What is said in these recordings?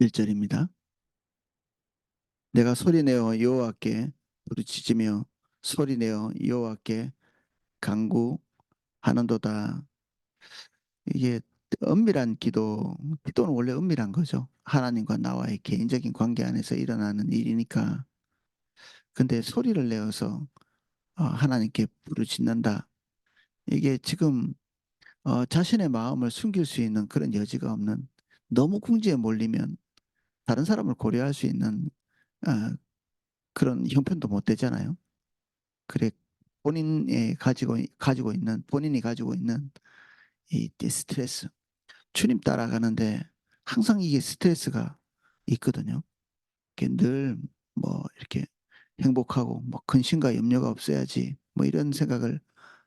1절입니다. 내가 소리내어 여호와께 부르짖으며 소리내어 여호와께 간구하는도다. 이게 은밀한 기도는 원래 은밀한 거죠. 하나님과 나와의 개인적인 관계 안에서 일어나는 일이니까. 근데 소리를 내어서 하나님께 부르짖는다. 이게 지금 자신의 마음을 숨길 수 있는 그런 여지가 없는, 너무 궁지에 몰리면 다른 사람을 고려할 수 있는 어, 그런 형편도 못 되잖아요. 그래, 본인이 가지고 있는 이 스트레스, 주님 따라가는데 항상 이게 스트레스가 있거든요. 이게 늘 뭐 이렇게 행복하고 뭐 근심과 염려가 없어야지 뭐 이런 생각을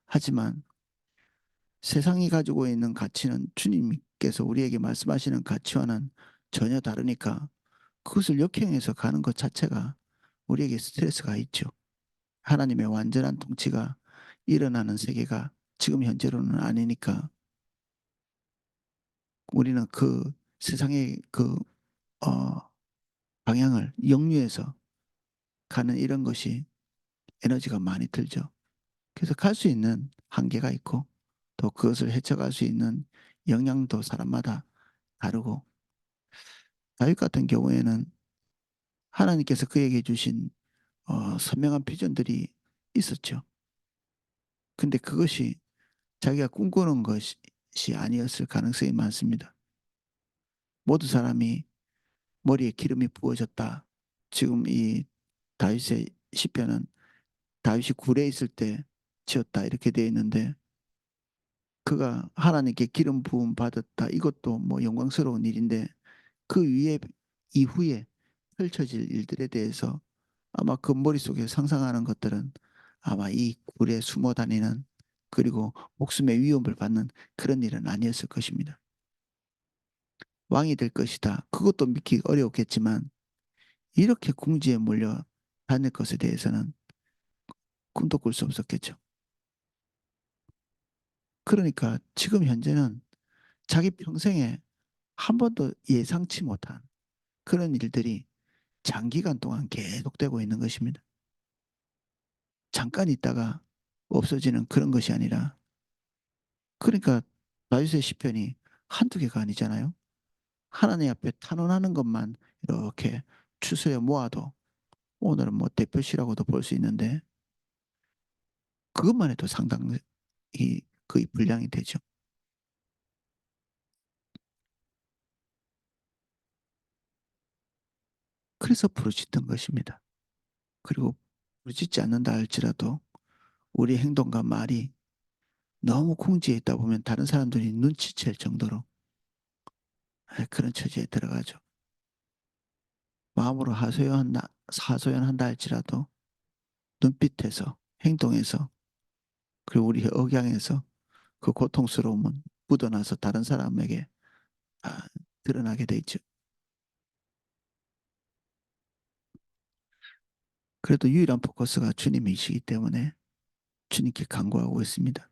하지만, 세상이 가지고 있는 가치는 주님께서 우리에게 말씀하시는 가치와는 전혀 다르니까 그것을 역행해서 가는 것 자체가 우리에게 스트레스가 있죠. 하나님의 완전한 통치가 일어나는 세계가 지금 현재로는 아니니까, 우리는 그 세상의 어, 방향을 역류해서 가는 이런 것이 에너지가 많이 들죠. 그래서 갈 수 있는 한계가 있고, 또 그것을 헤쳐갈 수 있는 역량도 사람마다 다르고, 다윗 같은 경우에는 하나님께서 그에게 주신 선명한 비전들이 있었죠. 근데 그것이 자기가 꿈꾸는 것이 아니었을 가능성이 많습니다. 모든 사람이 머리에 기름이 부어졌다. 지금 이 다윗의 시편은 다윗이 굴에 있을 때 지었다 이렇게 되어 있는데, 그가 하나님께 기름 부음 받았다, 이것도 뭐 영광스러운 일인데, 그 위에 이후에 펼쳐질 일들에 대해서 아마 그 머릿속에 상상하는 것들은 아마 이 굴에 숨어 다니는, 그리고 목숨의 위협을 받는 그런 일은 아니었을 것입니다. 왕이 될 것이다, 그것도 믿기 어려웠겠지만 이렇게 궁지에 몰려 다닐 것에 대해서는 꿈도 꿀 수 없었겠죠. 그러니까 지금 현재는 자기 평생에 한 번도 예상치 못한 그런 일들이 장기간 동안 계속되고 있는 것입니다. 잠깐 있다가 없어지는 그런 것이 아니라, 그러니까 다윗의 시편이 한두 개가 아니잖아요. 하나님 앞에 탄원하는 것만 이렇게 추스려 모아도 오늘은 뭐 대표시라고도 볼 수 있는데, 그것만 해도 상당히 거의 분량이 되죠. 그래서 부르짖던 것입니다. 그리고 부르짖지 않는다 할지라도 우리 행동과 말이 너무 궁지에 있다 보면 다른 사람들이 눈치챌 정도로 그런 처지에 들어가죠. 마음으로 하소연한다 할지라도 눈빛에서, 행동에서, 그리고 우리의 억양에서 그 고통스러움은 묻어나서 다른 사람에게 아, 드러나게 돼 있죠. 그래도 유일한 포커스가 주님이시기 때문에 주님께 간구하고 있습니다.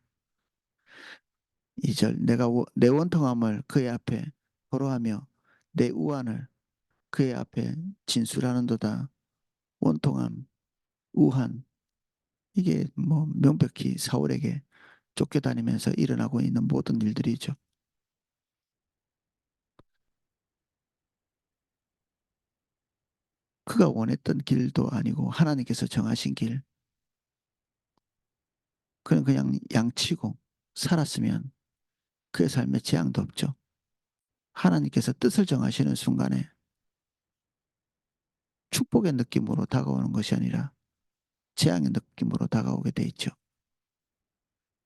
2절, 내가 내 원통함을 그의 앞에 고로하며 내 우환을 그의 앞에 진술하는도다. 원통함, 우한, 이게 뭐 명백히 사울에게 쫓겨다니면서 일어나고 있는 모든 일들이죠. 그가 원했던 길도 아니고 하나님께서 정하신 길, 그는 그냥 양치고 살았으면 그의 삶에 재앙도 없죠. 하나님께서 뜻을 정하시는 순간에 축복의 느낌으로 다가오는 것이 아니라 재앙의 느낌으로 다가오게 돼 있죠.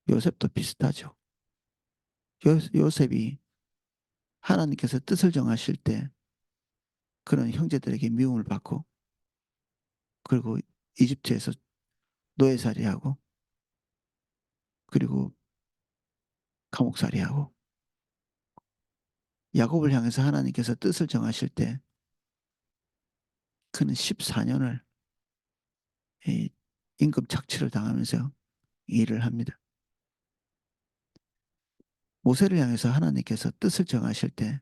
요셉도 비슷하죠. 요셉이 하나님께서 뜻을 정하실 때 그런 형제들에게 미움을 받고, 그리고 이집트에서 노예살이하고, 그리고 감옥살이하고, 야곱을 향해서 하나님께서 뜻을 정하실 때 그는 14년을 임금 착취를 당하면서 일을 합니다. 모세를 향해서 하나님께서 뜻을 정하실 때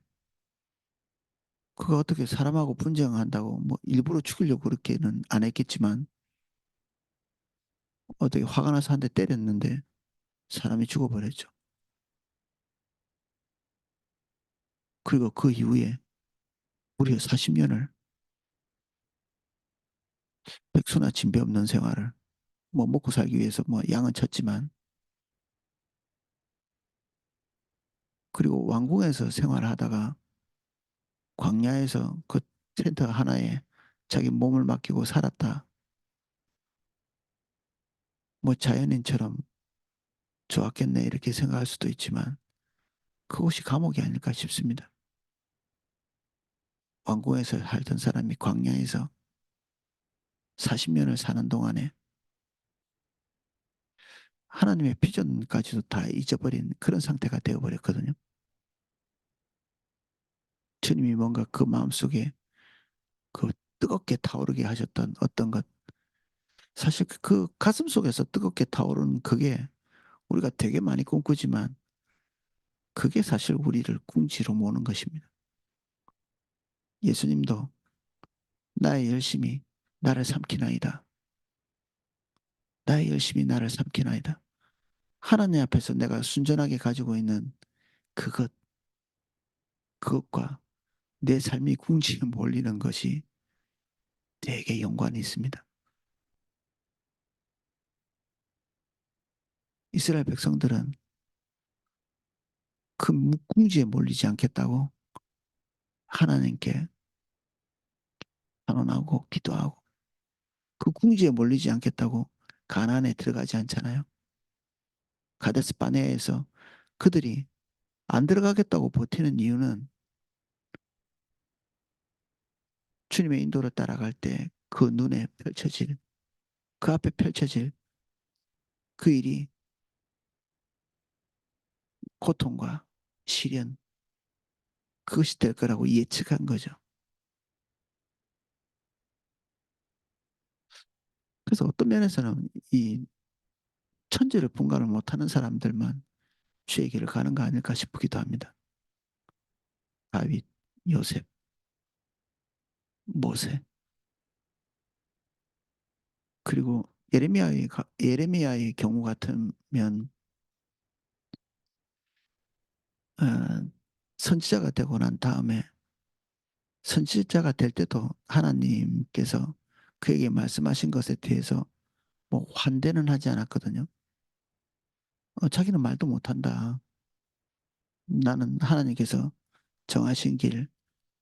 그거 어떻게 사람하고 분쟁한다고 뭐 일부러 죽이려고 그렇게는 안 했겠지만 어떻게 화가 나서 한 대 때렸는데 사람이 죽어버렸죠. 그리고 그 이후에 무려 40년을 백수나 진배 없는 생활을 뭐 먹고 살기 위해서 뭐 양은 쳤지만 그리고 왕궁에서 생활하다가 광야에서 그 텐트 하나에 자기 몸을 맡기고 살았다. 뭐 자연인처럼 좋았겠네 이렇게 생각할 수도 있지만 그곳이 감옥이 아닐까 싶습니다. 왕궁에서 살던 사람이 광야에서 40년을 사는 동안에 하나님의 비전까지도 다 잊어버린 그런 상태가 되어버렸거든요. 주님이 뭔가 그 마음속에 그 뜨겁게 타오르게 하셨던 어떤 것, 사실 그 가슴 속에서 뜨겁게 타오르는 그게 우리가 되게 많이 꿈꾸지만 그게 사실 우리를 궁지로 모는 것입니다. 예수님도 나의 열심이 나를 삼키나이다. 나의 열심이 나를 삼키나이다. 하나님 앞에서 내가 순전하게 가지고 있는 그것, 그것과 내 삶이 궁지에 몰리는 것이 되게 연관이 있습니다. 이스라엘 백성들은 그 궁지에 몰리지 않겠다고 하나님께 단언하고 기도하고 그 궁지에 몰리지 않겠다고 가나안에 들어가지 않잖아요. 가데스 바네아에서 그들이 안 들어가겠다고 버티는 이유는 주님의 인도를 따라갈 때 그 눈에 펼쳐질 그 앞에 펼쳐질 그 일이 고통과 시련 그것이 될 거라고 예측한 거죠. 그래서 어떤 면에서는 이 천지를 분간을 못하는 사람들만 주의 길을 가는 거 아닐까 싶기도 합니다. 다윗, 요셉, 모세 그리고 예레미야의 경우 같으면 어, 선지자가 되고 난 다음에 선지자가 될 때도 하나님께서 그에게 말씀하신 것에 대해서 뭐 환대는 하지 않았거든요. 자기는 말도 못한다. 나는 하나님께서 정하신 길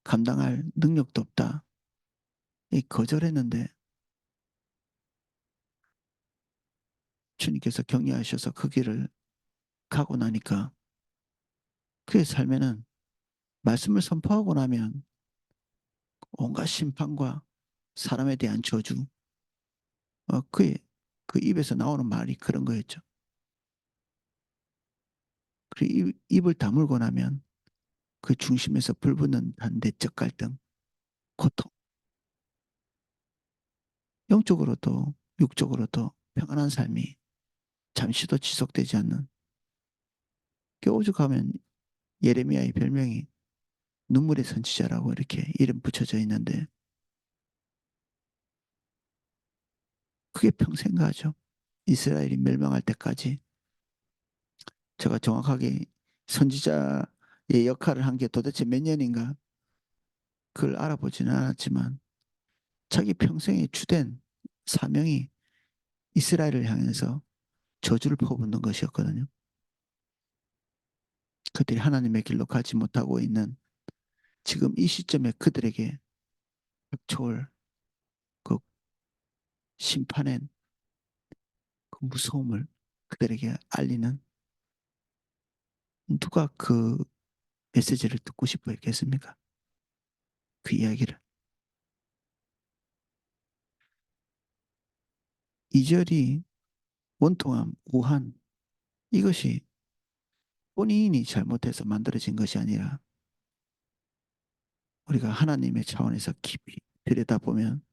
감당할 능력도 없다. 이 거절했는데 주님께서 격려하셔서 그 길을 가고 나니까 그의 삶에는 말씀을 선포하고 나면 온갖 심판과 사람에 대한 저주, 그의 그 입에서 나오는 말이 그런 거였죠. 그 입을 다물고 나면 그 중심에서 불붙는 내적 갈등, 고통, 영적으로도 육적으로도 평안한 삶이 잠시도 지속되지 않는 그 오죽하면 예레미야의 별명이 눈물의 선지자라고 이렇게 이름 붙여져 있는데 그게 평생 가죠. 이스라엘이 멸망할 때까지 제가 정확하게 선지자의 역할을 한 게 도대체 몇 년인가 그걸 알아보지는 않았지만 자기 평생의 주된 사명이 이스라엘을 향해서 저주를 퍼붓는 것이었거든요. 그들이 하나님의 길로 가지 못하고 있는 지금 이 시점에 그들에게 닥쳐올 그 심판의 그 무서움을 그들에게 알리는 누가 그 메시지를 듣고 싶어 했겠습니까? 그 이야기를. 2절이 원통함, 우한 이것이 본인이 잘못해서 만들어진 것이 아니라 우리가 하나님의 차원에서 깊이 들여다보면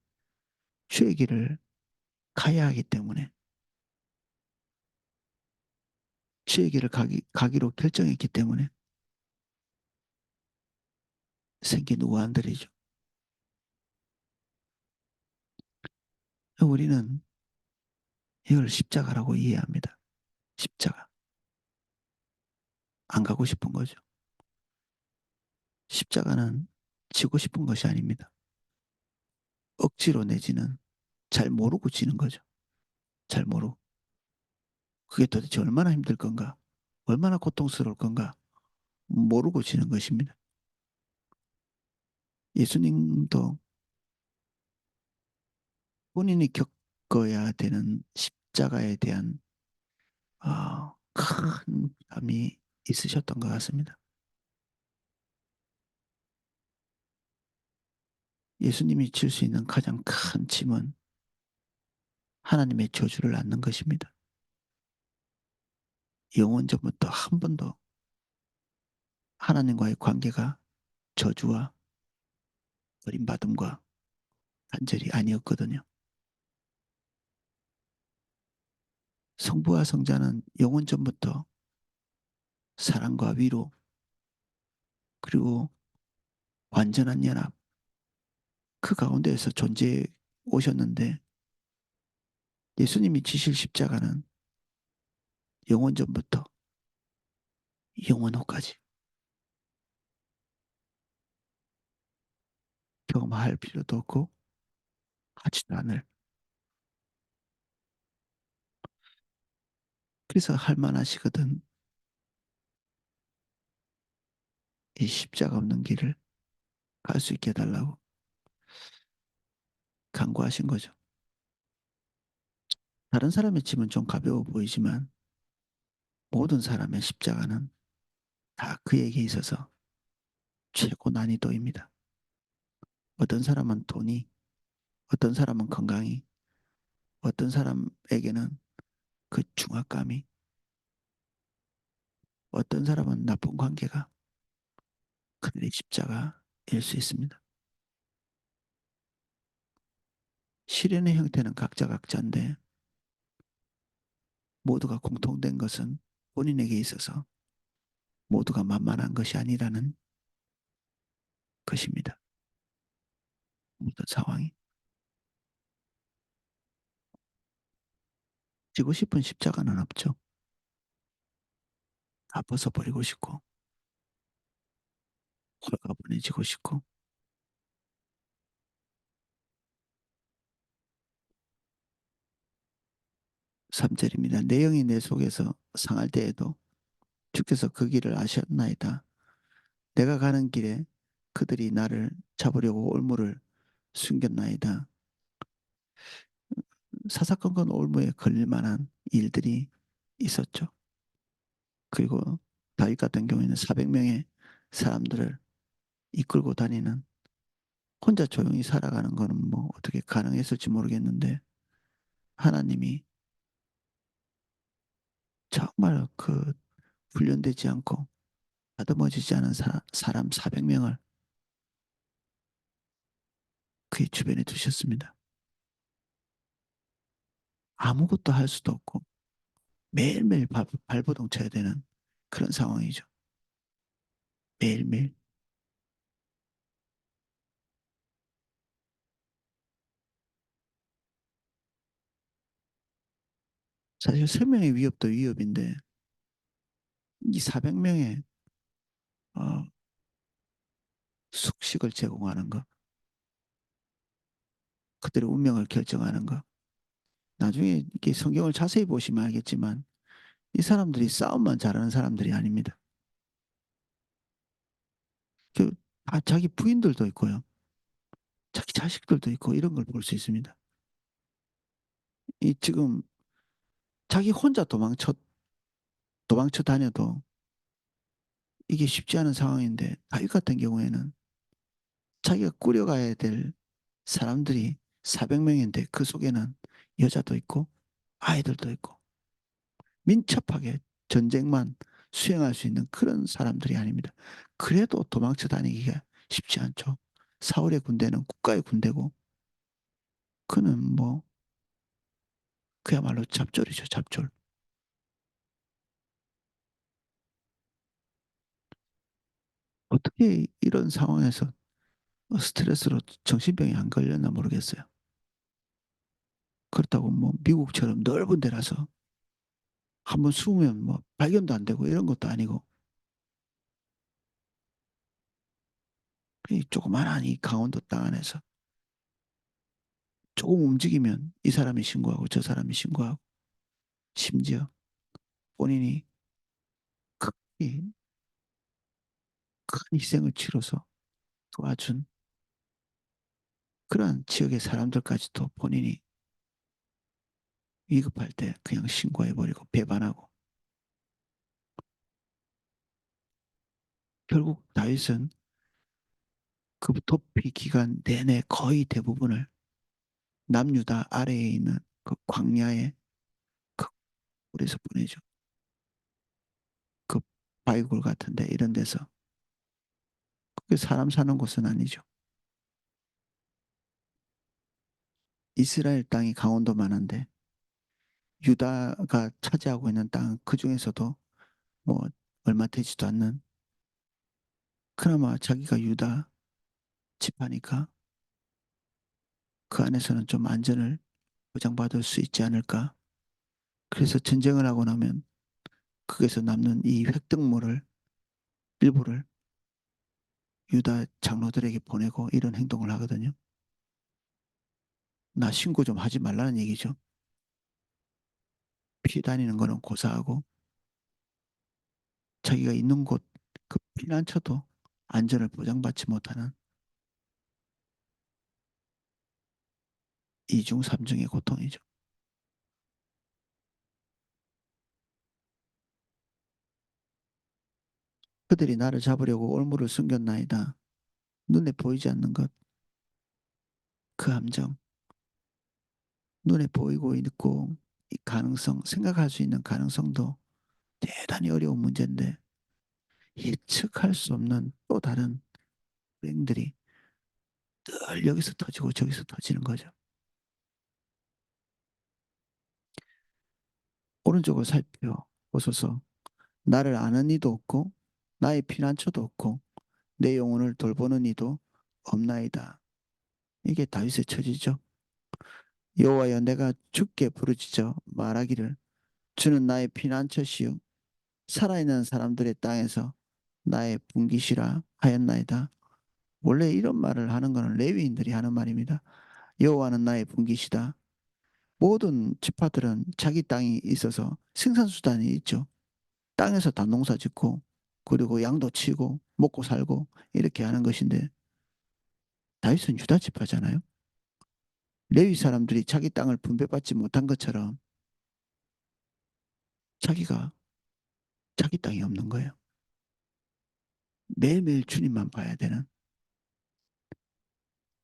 주의 길을 가야 하기 때문에 주의 길을 가기로 결정했기 때문에 생긴 우환들이죠. 우리는 이걸 십자가라고 이해합니다. 십자가. 안 가고 싶은 거죠. 십자가는 지고 싶은 것이 아닙니다. 억지로 내지는 잘 모르고 지는 거죠. 잘 모르고. 그게 도대체 얼마나 힘들 건가? 얼마나 고통스러울 건가? 모르고 지는 것입니다. 예수님도 본인이 겪어야 되는 십자가에 대한 큰 감이 있으셨던 것 같습니다. 예수님이 질 수 있는 가장 큰 짐은 하나님의 저주를 안는 것입니다. 영원전부터 한 번도 하나님과의 관계가 저주와 버림받음과 단절이 아니었거든요. 성부와 성자는 영원전부터 사랑과 위로 그리고 완전한 연합 그 가운데에서 존재해 오셨는데 예수님이 지실 십자가는 영원전부터 영원 후까지 경험할 필요도 없고 하지도 않을. 그래서 할 만하시거든 이 십자가 없는 길을 갈 수 있게 해달라고 간구하신 거죠. 다른 사람의 짐은 좀 가벼워 보이지만 모든 사람의 십자가는 다 그에게 있어서 최고 난이도입니다. 어떤 사람은 돈이, 어떤 사람은 건강이, 어떤 사람에게는 그 중압감이, 어떤 사람은 나쁜 관계가 그들의 십자가일 수 있습니다. 시련의 형태는 각자 각자인데 모두가 공통된 것은 본인에게 있어서 모두가 만만한 것이 아니라는 것입니다. 모든 상황이. 지고 싶은 십자가는 없죠. 다 벗어버리고 싶고 홀가분해지고 싶고 3절입니다. 내 영이 내 속에서 상할 때에도 주께서 그 길을 아셨나이다. 내가 가는 길에 그들이 나를 잡으려고 올무를 숨겼나이다. 사사건건 올무에 걸릴 만한 일들이 있었죠. 그리고 다윗 같은 경우에는 400명의 사람들을 이끌고 다니는 혼자 조용히 살아가는 거는 뭐 어떻게 가능했을지 모르겠는데 하나님이 정말 그 훈련되지 않고 다듬어지지 않은 사람 400명을 그의 주변에 두셨습니다. 아무것도 할 수도 없고 매일매일 발버둥 쳐야 되는 그런 상황이죠. 매일매일. 사실 생명의 위협도 위협인데 이 400명의 어, 숙식을 제공하는 것, 그들의 운명을 결정하는 것. 나중에 이렇게 성경을 자세히 보시면 알겠지만 이 사람들이 싸움만 잘하는 사람들이 아닙니다. 그, 자기 부인들도 있고요. 자기 자식들도 있고 이런 걸 볼 수 있습니다. 이 지금 자기 혼자 도망쳐 다녀도 이게 쉽지 않은 상황인데 다윗 같은 경우에는 자기가 꾸려가야 될 사람들이 400명인데 그 속에는 여자도 있고 아이들도 있고 민첩하게 전쟁만 수행할 수 있는 그런 사람들이 아닙니다. 그래도 도망쳐 다니기가 쉽지 않죠. 사울의 군대는 국가의 군대고 그는 뭐 그야말로 잡졸이죠, 잡졸. 어떻게 이런 상황에서 스트레스로 정신병이 안 걸렸나 모르겠어요. 그렇다고 뭐 미국처럼 넓은 데라서 한번 숨으면 뭐 발견도 안 되고 이런 것도 아니고 이 조그만한 이 강원도 땅 안에서 조금 움직이면 이 사람이 신고하고 저 사람이 신고하고 심지어 본인이 큰, 큰 희생을 치러서 도와준 그러한 지역의 사람들까지도 본인이 위급할 때 그냥 신고해버리고 배반하고 결국 다윗은 그 도피 기간 내내 거의 대부분을 남유다 아래에 있는 그 광야의 그 굴에서 보내죠. 그 바위굴 같은데 이런 데서 그게 사람 사는 곳은 아니죠. 이스라엘 땅이 강원도만한데 유다가 차지하고 있는 땅 그 중에서도 뭐 얼마 되지도 않는 그나마 자기가 유다 지파니까 그 안에서는 좀 안전을 보장받을 수 있지 않을까. 그래서 전쟁을 하고 나면 거기서 남는 이 획득물을 일부를 유다 장로들에게 보내고 이런 행동을 하거든요. 나 신고 좀 하지 말라는 얘기죠. 피해 다니는 거는 고사하고 자기가 있는 곳 그 피난처도 안전을 보장받지 못하는 이중 삼중의 고통이죠. 그들이 나를 잡으려고 올무를 숨겼나이다. 눈에 보이지 않는 것, 그 함정, 눈에 보이고 있고 이 가능성, 생각할 수 있는 가능성도 대단히 어려운 문제인데 예측할 수 없는 또 다른 불행들이 늘 여기서 터지고 저기서 터지는 거죠. 오른쪽을 살펴보소서. 나를 아는 이도 없고 나의 피난처도 없고 내 영혼을 돌보는 이도 없나이다. 이게 다윗의 처지죠. 여호와여 내가 주께 부르짖어 말하기를 주는 나의 피난처시요 살아있는 사람들의 땅에서 나의 분기시라 하였나이다. 원래 이런 말을 하는 것은 레위인들이 하는 말입니다. 여호와는 나의 분기시다. 모든 지파들은 자기 땅이 있어서 생산수단이 있죠. 땅에서 다 농사 짓고 그리고 양도 치고 먹고 살고 이렇게 하는 것인데 다윗은 유다 지파잖아요. 레위 사람들이 자기 땅을 분배받지 못한 것처럼 자기가 자기 땅이 없는 거예요. 매일매일 주님만 봐야 되는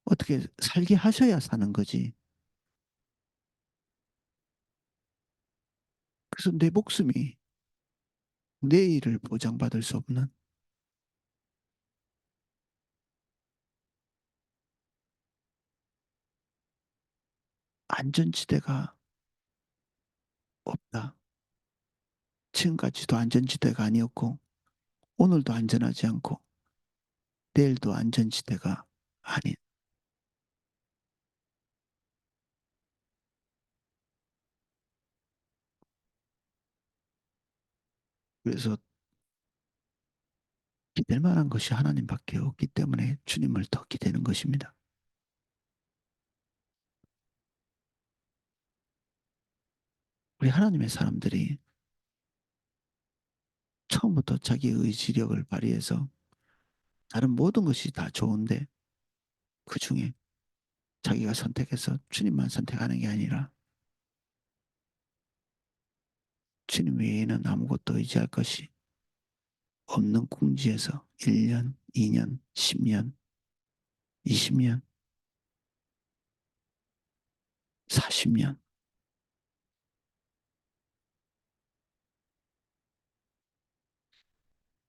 어떻게 살게 하셔야 사는 거지. 그래서 내 목숨이 내일을 보장받을 수 없는 안전지대가 없다. 지금까지도 안전지대가 아니었고 오늘도 안전하지 않고 내일도 안전지대가 아닌. 그래서 기댈 만한 것이 하나님밖에 없기 때문에 주님을 더 기대는 것입니다. 우리 하나님의 사람들이 처음부터 자기 의지력을 발휘해서 다른 모든 것이 다 좋은데 그 중에 자기가 선택해서 주님만 선택하는 게 아니라 주님 외에는 아무것도 의지할 것이 없는 궁지에서 1년, 2년, 10년, 20년, 40년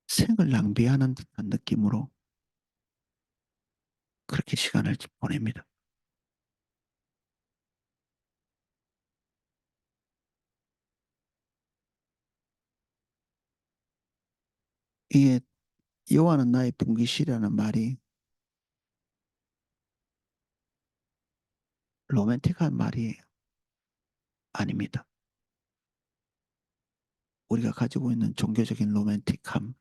생을 낭비하는 듯한 느낌으로 그렇게 시간을 보냅니다. 이게 여호와는 나의 분기시라는 말이 로맨틱한 말이 아닙니다. 우리가 가지고 있는 종교적인 로맨틱함,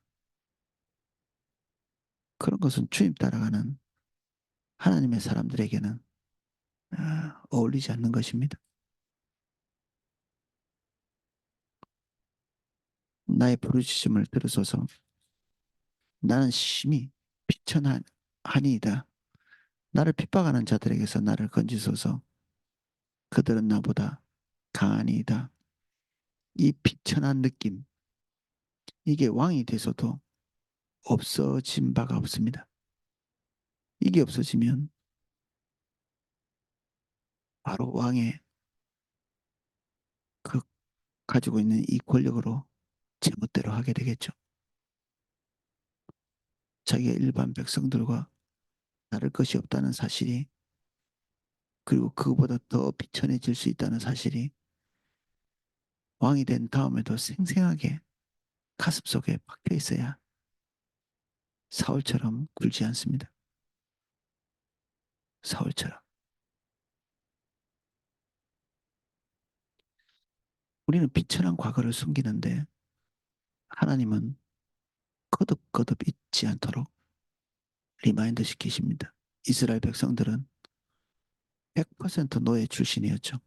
그런 것은 주님 따라가는 하나님의 사람들에게는 어울리지 않는 것입니다. 나의 부르짖음을 들으소서. 나는 심히 비천하니이다. 나를 핍박하는 자들에게서 나를 건지소서. 그들은 나보다 강하니이다. 이 비천한 느낌, 이게 왕이 돼서도 없어진 바가 없습니다. 이게 없어지면 바로 왕의 그 가지고 있는 이 권력으로 제멋대로 하게 되겠죠. 자기가 일반 백성들과 다를 것이 없다는 사실이, 그리고 그보다 더 비천해질 수 있다는 사실이 왕이 된 다음에도 생생하게 가슴속에 박혀 있어야 사울처럼 굴지 않습니다. 사울처럼. 우리는 비천한 과거를 숨기는데 하나님은 거듭거듭 잊지 않도록 리마인드 시키십니다. 이스라엘 백성들은 100% 노예 출신이었죠.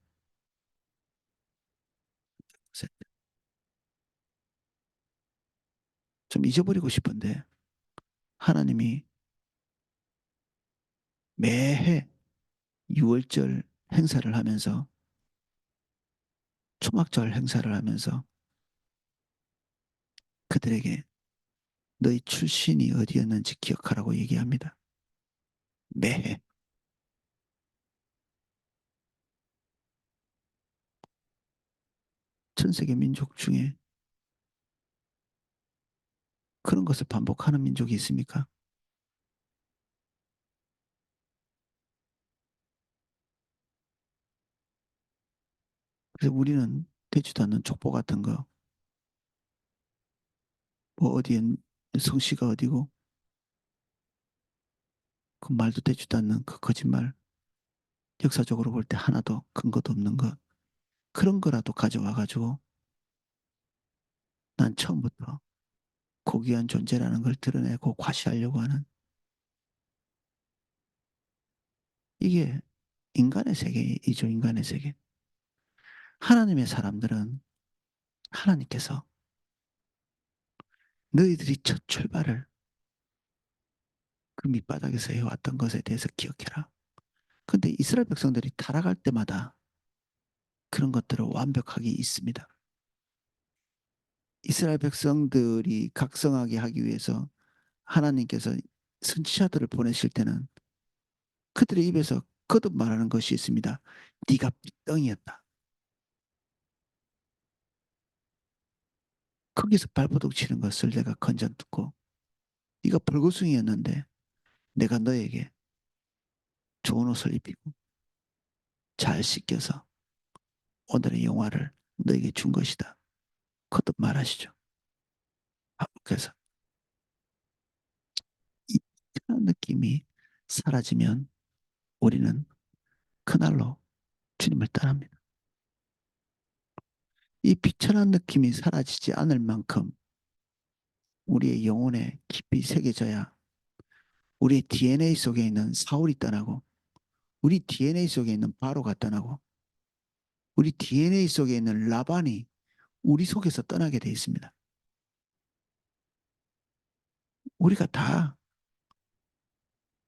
좀 잊어버리고 싶은데 하나님이 매해 6월절 행사를 하면서, 초막절 행사를 하면서 그들에게 너희 출신이 어디였는지 기억하라고 얘기합니다. 매해. 전 세계 민족 중에 그런 것을 반복하는 민족이 있습니까? 그래서 우리는 되지도 않는 족보 같은 거, 뭐 어디에 성씨가 어디고 그 말도 되지도 않는 그 거짓말, 역사적으로 볼 때 하나도 근거도 없는 것, 그런 거라도 가져와 가지고 난 처음부터 고귀한 존재라는 걸 드러내고 과시하려고 하는, 이게 인간의 세계이죠. 인간의 세계. 하나님의 사람들은 하나님께서 너희들이 첫 출발을 그 밑바닥에서 해왔던 것에 대해서 기억해라. 근데 이스라엘 백성들이 타락할 때마다 그런 것들을 완벽하게 있습니다. 이스라엘 백성들이 각성하게 하기 위해서 하나님께서 선지자들을 보내실 때는 그들의 입에서 거듭 말하는 것이 있습니다. 네가 삐덩이였다. 거기서 발버둥 치는 것을 내가 건전 듣고, 네가 벌거숭이였는데 내가 너에게 좋은 옷을 입히고 잘 씻겨서 오늘의 영화를 너에게 준 것이다. 거듭 말하시죠. 그래서 이 느낌이 사라지면 우리는 그날로 주님을 떠납니다. 이 비천한 느낌이 사라지지 않을 만큼 우리의 영혼에 깊이 새겨져야 우리의 DNA 속에 있는 사울이 떠나고, 우리 DNA 속에 있는 바로가 떠나고, 우리 DNA 속에 있는 라반이 우리 속에서 떠나게 돼 있습니다. 우리가 다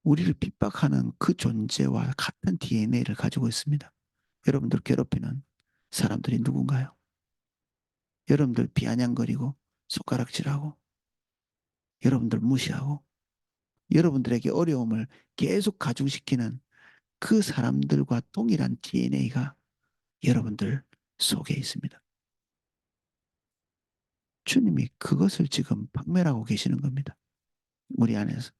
우리를 핍박하는 그 존재와 같은 DNA를 가지고 있습니다. 여러분들 괴롭히는 사람들이 누군가요? 여러분들 비아냥거리고 손가락질하고 여러분들 무시하고 여러분들에게 어려움을 계속 가중시키는 그 사람들과 동일한 DNA가 여러분들 속에 있습니다. 주님이 그것을 지금 박멸하고 계시는 겁니다. 우리 안에서.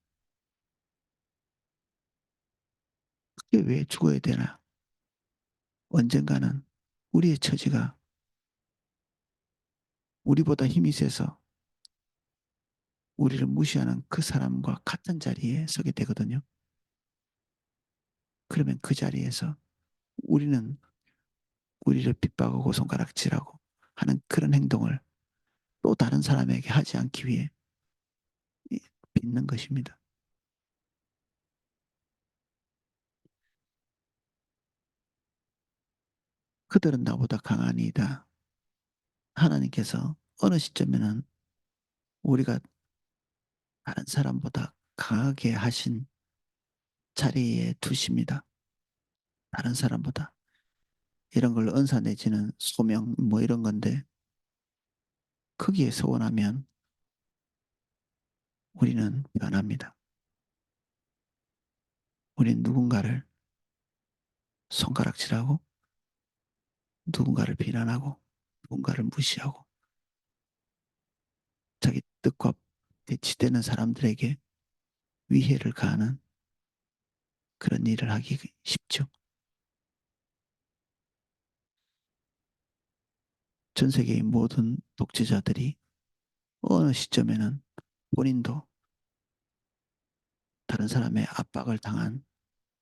그게 왜 죽어야 되나? 언젠가는 우리의 처지가 우리보다 힘이 세서 우리를 무시하는 그 사람과 같은 자리에 서게 되거든요. 그러면 그 자리에서 우리는 우리를 핍박하고 손가락질하고 하는 그런 행동을 또 다른 사람에게 하지 않기 위해 빚는 것입니다. 그들은 나보다 강하니이다. 하나님께서 어느 시점에는 우리가 다른 사람보다 강하게 하신 자리에 두십니다. 다른 사람보다. 이런 걸 은사 내지는 소명 뭐 이런 건데 거기에 서원하면 우리는 변합니다. 우리는 누군가를 손가락질하고 누군가를 비난하고 누군가를 무시하고 자기 뜻과 대치되는 사람들에게 위해를 가하는 그런 일을 하기 쉽죠. 전 세계의 모든 독재자들이 어느 시점에는 본인도 다른 사람의 압박을 당한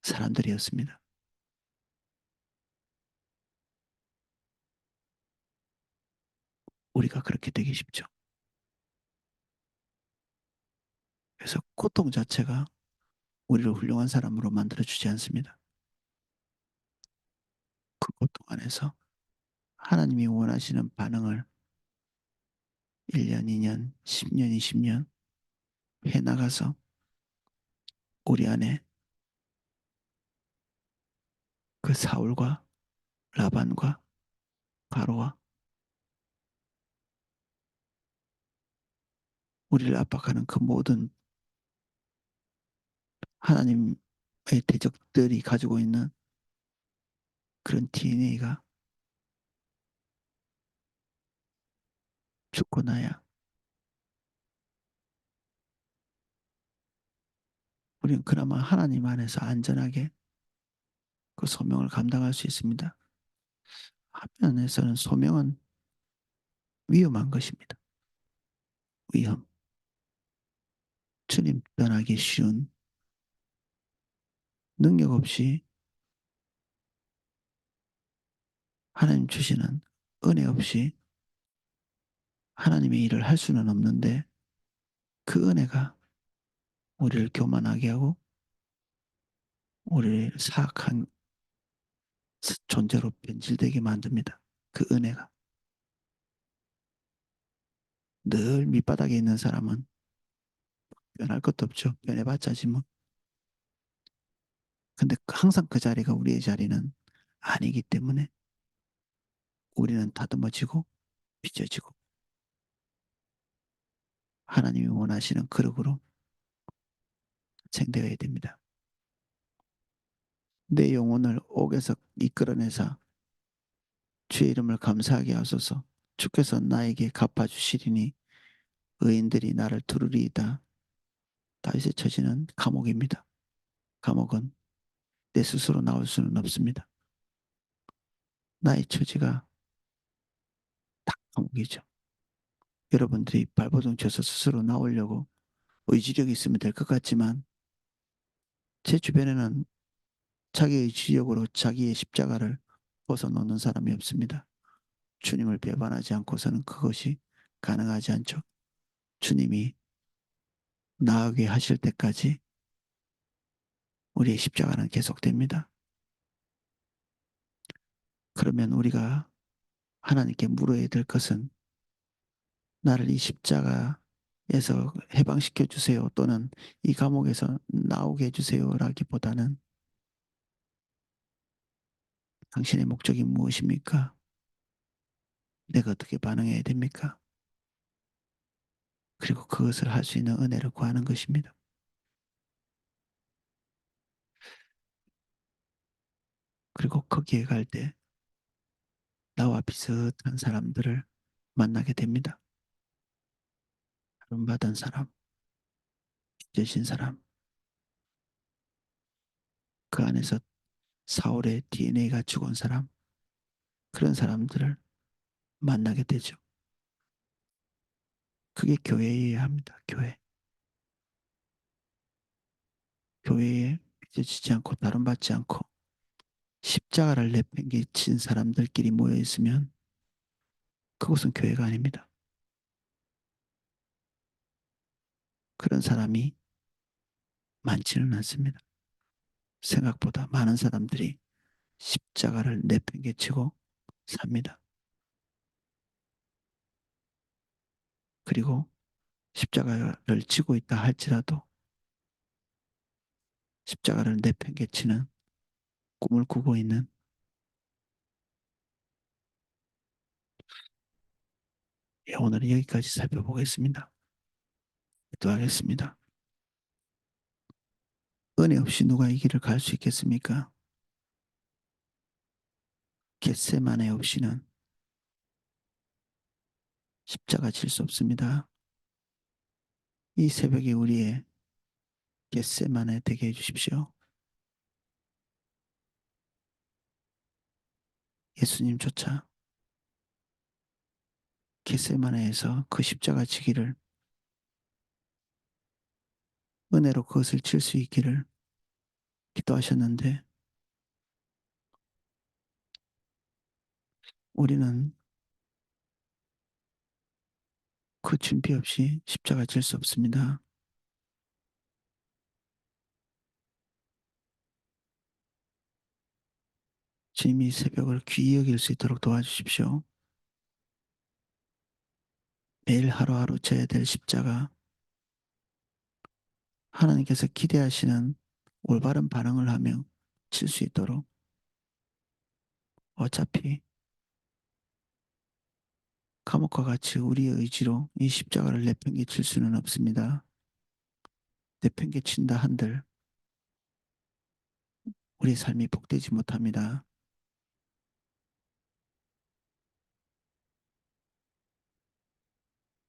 사람들이었습니다. 우리가 그렇게 되기 쉽죠. 그래서 고통 자체가 우리를 훌륭한 사람으로 만들어주지 않습니다. 그 고통 안에서 하나님이 원하시는 반응을 1년, 2년, 10년, 20년 해나가서 우리 안에 그 사울과 라반과 바로와 우리를 압박하는 그 모든 하나님의 대적들이 가지고 있는 그런 DNA가 죽고 나야 우리는 그나마 하나님 안에서 안전하게 그 소명을 감당할 수 있습니다. 한면에서는 소명은 위험한 것입니다. 위험. 주님 떠나기 쉬운 능력 없이 하나님 주시는 은혜 없이 하나님의 일을 할 수는 없는데 그 은혜가 우리를 교만하게 하고 우리를 사악한 존재로 변질되게 만듭니다. 그 은혜가. 늘 밑바닥에 있는 사람은 변할 것도 없죠. 변해봤자지 뭐. 근데 항상 그 자리가 우리의 자리는 아니기 때문에 우리는 다듬어지고 빚어지고 하나님이 원하시는 그릇으로 생되어야 됩니다. 내 영혼을 옥에서 이끌어내사 주의 이름을 감사하게 하소서. 주께서 나에게 갚아주시리니 의인들이 나를 두루리이다. 다윗의 처지는 감옥입니다. 감옥은 내 스스로 나올 수는 없습니다. 나의 처지가 딱 감옥이죠. 여러분들이 발버둥 쳐서 스스로 나오려고 의지력이 있으면 될 것 같지만 제 주변에는 자기의 의지력으로 자기의 십자가를 벗어놓는 사람이 없습니다. 주님을 배반하지 않고서는 그것이 가능하지 않죠. 주님이 나아가게 하실 때까지 우리의 십자가는 계속됩니다. 그러면 우리가 하나님께 물어야 될 것은 나를 이 십자가에서 해방시켜 주세요 또는 이 감옥에서 나오게 해주세요 라기보다는 당신의 목적이 무엇입니까? 내가 어떻게 반응해야 됩니까? 그리고 그것을 할 수 있는 은혜를 구하는 것입니다. 그리고 거기에 갈 때 나와 비슷한 사람들을 만나게 됩니다. 받은 사람, 빚진 사람, 그 안에서 사울의 DNA가 죽은 사람, 그런 사람들을 만나게 되죠. 그게 교회여야 합니다. 교회. 교회에 빚어지지 않고 다름받지 않고 십자가를 내팽개친 사람들끼리 모여 있으면 그것은 교회가 아닙니다. 그런 사람이 많지는 않습니다. 생각보다 많은 사람들이 십자가를 내팽개치고 삽니다. 그리고 십자가를 지고 있다 할지라도 십자가를 내팽개치는 꿈을 꾸고 있는. 예, 오늘은 여기까지 살펴보겠습니다. 기도하겠습니다. 은혜 없이 누가 이 길을 갈 수 있겠습니까? 겟세마네 없이는 십자가 질 수 없습니다. 이 새벽에 우리의 겟세마네 되게 해주십시오. 예수님조차 겟세마네에서 그 십자가 지기를 은혜로 그것을 칠 수 있기를 기도하셨는데 우리는 그 준비 없이 십자가 질 수 없습니다. 주님 이 새벽을 귀히 여길 수 있도록 도와주십시오. 매일 하루하루 져야 될 십자가, 하나님께서 기대하시는 올바른 반응을 하며 칠 수 있도록. 어차피 감옥과 같이 우리의 의지로 이 십자가를 내팽개칠 수는 없습니다. 내팽개친다 한들 우리 삶이 복되지 못합니다.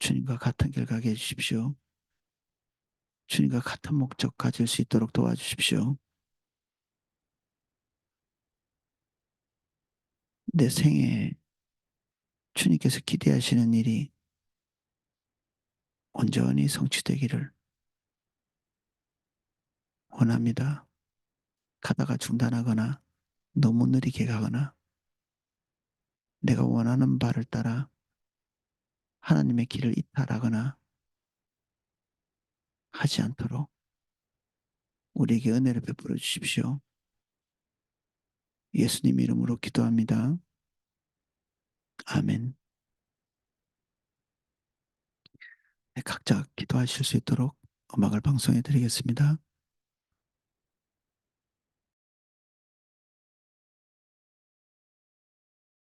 주님과 같은 길 가게 해주십시오. 주님과 같은 목적 가질 수 있도록 도와주십시오. 내 생에 주님께서 기대하시는 일이 온전히 성취되기를 원합니다. 가다가 중단하거나 너무 느리게 가거나 내가 원하는 바를 따라 하나님의 길을 이탈하거나 하지 않도록 우리에게 은혜를 베풀어 주십시오. 예수님 이름으로 기도합니다. 아멘. 네, 각자 기도하실 수 있도록 음악을 방송해 드리겠습니다.